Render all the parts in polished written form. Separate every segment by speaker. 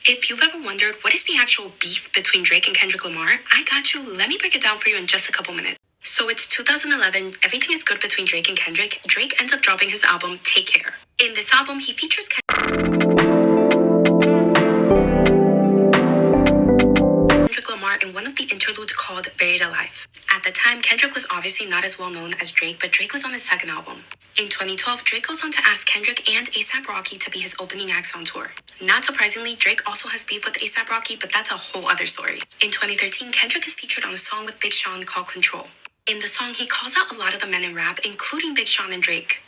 Speaker 1: If you've ever wondered what is the actual beef between Drake and Kendrick Lamar, I got you. Let me break it down for you in just a couple minutes. So it's 2011, everything is good between Drake and Kendrick. Drake ends up dropping his album, Take Care. In this album, he features Kendrick Lamar in one of the interludes called Buried Alive. At the time, Kendrick was obviously not as well known as Drake, but Drake was on his second album. In 2012, Drake goes on to ask Kendrick and A$AP Rocky to be his opening acts on tour. Not surprisingly, Drake also has beef with A$AP Rocky, but that's a whole other story. In 2013, Kendrick is featured on a song with Big Sean called Control. In the song, he calls out a lot of the men in rap, including Big Sean and Drake.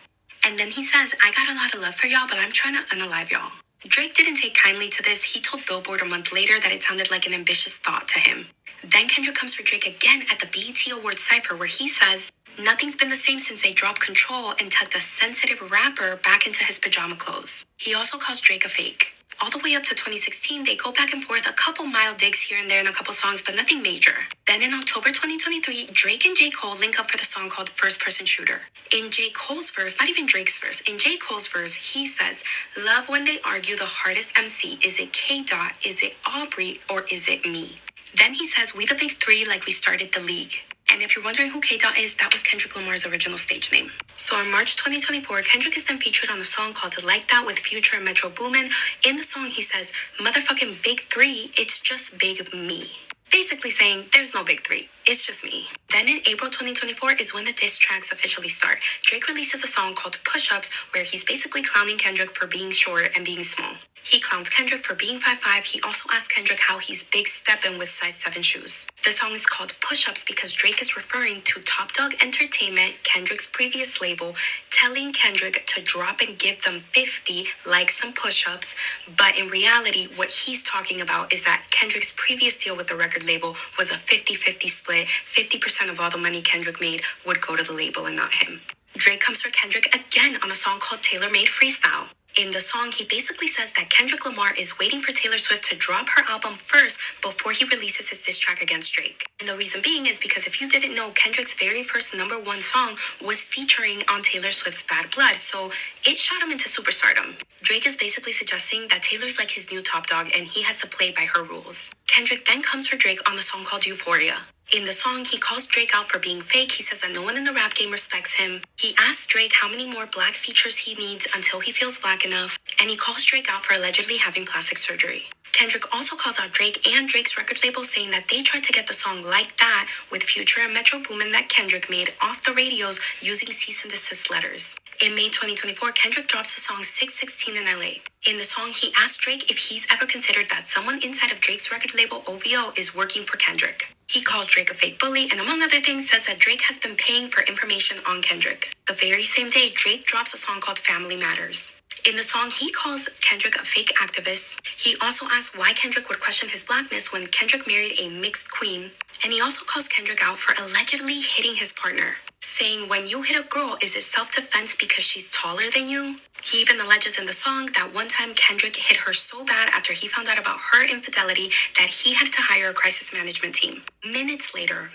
Speaker 1: And then he says, I got a lot of love for y'all, but I'm trying to unalive y'all. Drake didn't take kindly to this. He told Billboard a month later that it sounded like an ambitious thought to him. Then Kendrick comes for Drake again at the BET Awards cypher where he says, nothing's been the same since they dropped Control and tucked a sensitive rapper back into his pajama clothes. He also calls Drake a fake. All the way up to 2016, they go back and forth, a couple mild digs here and there in a couple songs, but nothing major. Then in October 2023, Drake and J. Cole link up for the song called First Person Shooter. In J. Cole's verse, not even Drake's verse, in J. Cole's verse, he says, love when they argue the hardest MC. Is it K. Dot, is it Aubrey, or is it me? Then he says, we the big three like we started the league. And if you're wondering who K. Dot is, that was Kendrick Lamar's original stage name. So in March 2024, Kendrick is then featured on a song called Like That with Future and Metro Boomin. In the song, he says, motherfucking big three, it's just big me. Basically saying, there's no big three, it's just me. Then in April 2024 is when the diss tracks officially start. Drake releases a song called Push-Ups, where he's basically clowning Kendrick for being short and being small. He clowns Kendrick for being 5'5". He also asks Kendrick how he's big stepping with size 7 shoes. The song is called Push-Ups because Drake is referring to Top Dog Entertainment, Kendrick's previous label, telling Kendrick to drop and give them 50 like some push-ups. But in reality, what he's talking about is that Kendrick's previous deal with the record label was a 50-50 split. 50% of all the money Kendrick made would go to the label and not him. Drake comes for Kendrick again on a song called Tailor Made Freestyle. In the song, he basically says that Kendrick Lamar is waiting for Taylor Swift to drop her album first before he releases his diss track against Drake. And the reason being is because if you didn't know, Kendrick's very first #1 song was featuring on Taylor Swift's Bad Blood, so it shot him into superstardom. Drake is basically suggesting that Taylor's like his new top dog and he has to play by her rules. Kendrick then comes for Drake on the song called Euphoria. In the song, he calls Drake out for being fake. He says that no one in the rap game respects him. He asks Drake how many more black features he needs until he feels black enough. And he calls Drake out for allegedly having plastic surgery. Kendrick also calls out Drake and Drake's record label, saying that they tried to get the song Like That with Future and Metro Boomin that Kendrick made off the radios using cease and desist letters. In May 2024, Kendrick drops the song 616 in LA. In the song, he asks Drake if he's ever considered that someone inside of Drake's record label OVO is working for Kendrick. He calls Drake a fake bully and among other things says that Drake has been paying for information on Kendrick. The very same day, Drake drops a song called Family Matters. In the song, he calls Kendrick a fake activist. He also asks why Kendrick would question his blackness when Kendrick married a mixed queen. And he also calls Kendrick out for allegedly hitting his partner, saying when you hit a girl, is it self-defense because she's taller than you? He even alleges in the song that one time Kendrick hit her so bad after he found out about her infidelity that he had to hire a crisis management team. Minutes later,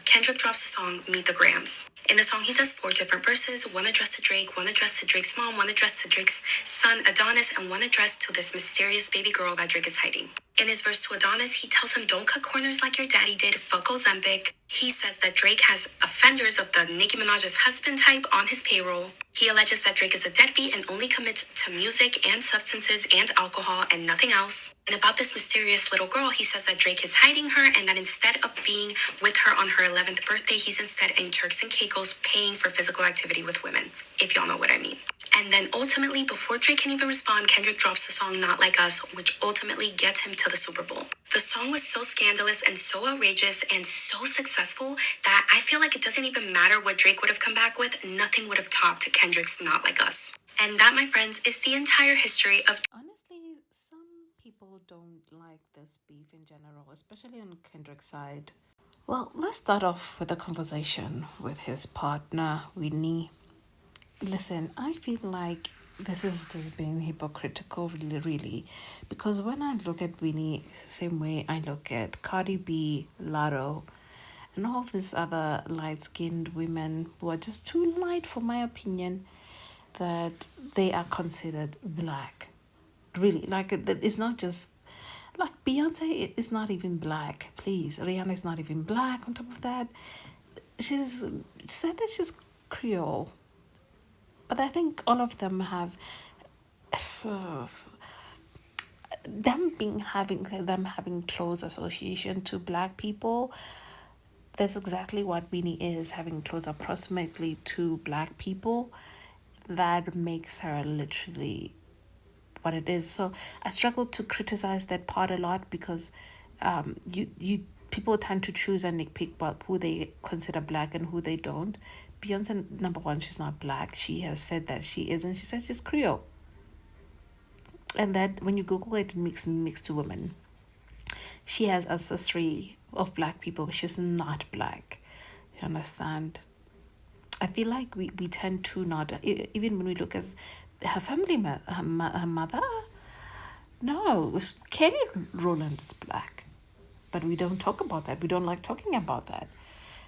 Speaker 1: Kendrick drops the song Meet the Grams. In the song, he does 4 different verses, one addressed to Drake, one addressed to Drake's mom, one addressed to Drake's son Adonis, and one addressed to this mysterious baby girl that Drake is hiding. In his verse to Adonis, he tells him, don't cut corners like your daddy did, fuck Ozempic. He says that Drake has offenders of the Nicki Minaj's husband type on his payroll. He alleges that Drake is a deadbeat and only commits to music and substances and alcohol and nothing else. And about this mysterious little girl, he says that Drake is hiding her and that instead of being with her on her 11th birthday, he's instead in Turks and Caicos paying for physical activity with women, if y'all know what I mean. And then ultimately, before Drake can even respond, Kendrick drops the song Not Like Us, which ultimately gets him to the Super Bowl. The song was so scandalous and so outrageous and so successful that I feel like it doesn't even matter what Drake would have come back with, nothing would have topped Kendrick's Not Like Us. And that, my friends, is the entire history of...
Speaker 2: Honestly, some people don't like this beef in general, especially on Kendrick's side. Well, let's start off with a conversation with his partner, Whitney. Listen, I feel like this is just being hypocritical, really, because when I look at Winnie, same way I look at Cardi B, Lotto, and all these other light-skinned women who are just too light, for my opinion, that they are considered black. Really, like it's not just like Beyonce is not even black. Please, Rihanna is not even black. On top of that, she's said that she's Creole, but I think all of them have them having close association to black people. That's exactly what Winnie is, having close approximately to black people. That makes her literally what it is. So I struggle to criticize that part a lot because you people tend to choose and nitpick about who they consider black and who they don't. Beyonce, number one, she's not black. She has said that she isn't. She said she's Creole, and that when you Google it, it makes mixed women. She has ancestry of black people, but she's not black. You understand? I feel like we tend to not, even when we look at her family, her mother, no, Kelly Rowland is black. But we don't talk about that. We don't like talking about that.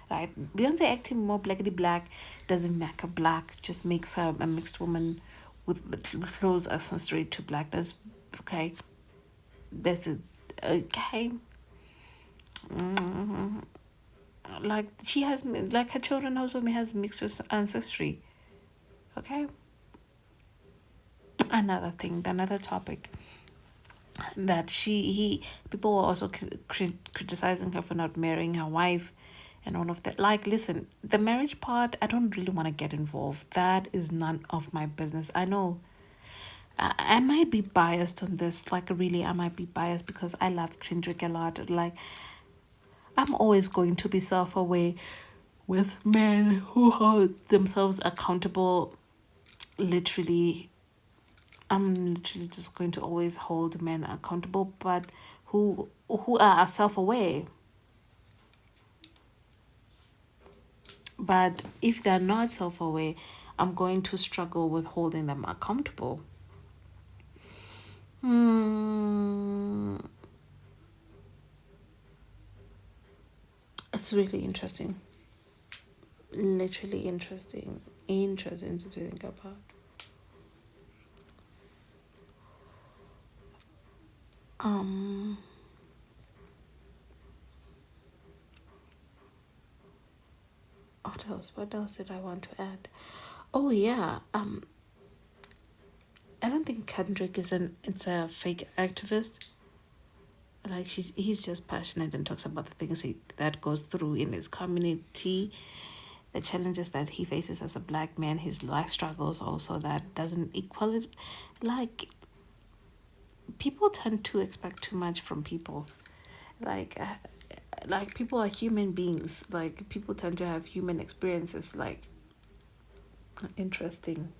Speaker 2: Right? Beyonce acting more blackly black doesn't make her black, just makes her a mixed woman with the close ancestry to blackness. Okay. That's it. Okay. Like she has, like her children also has mixed ancestry. Okay. Another thing, another topic that people were also criticizing her for not marrying her wife and all of that. Like, listen, the marriage part, I don't really want to get involved. That is none of my business. I know I might be biased on this. Like, really, I might be biased because I love Kendrick a lot. Like, I'm always going to be self-aware with men who hold themselves accountable. Literally, I'm literally just going to always hold men accountable, but who are self-aware. But if they're not self-aware, I'm going to struggle with holding them accountable. It's really interesting. Literally interesting. Interesting to think about. Um what else? What else did I want to add? Oh yeah. I don't think Kendrick it's a fake activist. Like he's just passionate and talks about the things that goes through in his community, the challenges that he faces as a black man, his life struggles also that doesn't equal it. Like people tend to expect too much from people. Like like people are human beings. Like people tend to have human experiences. Like interesting.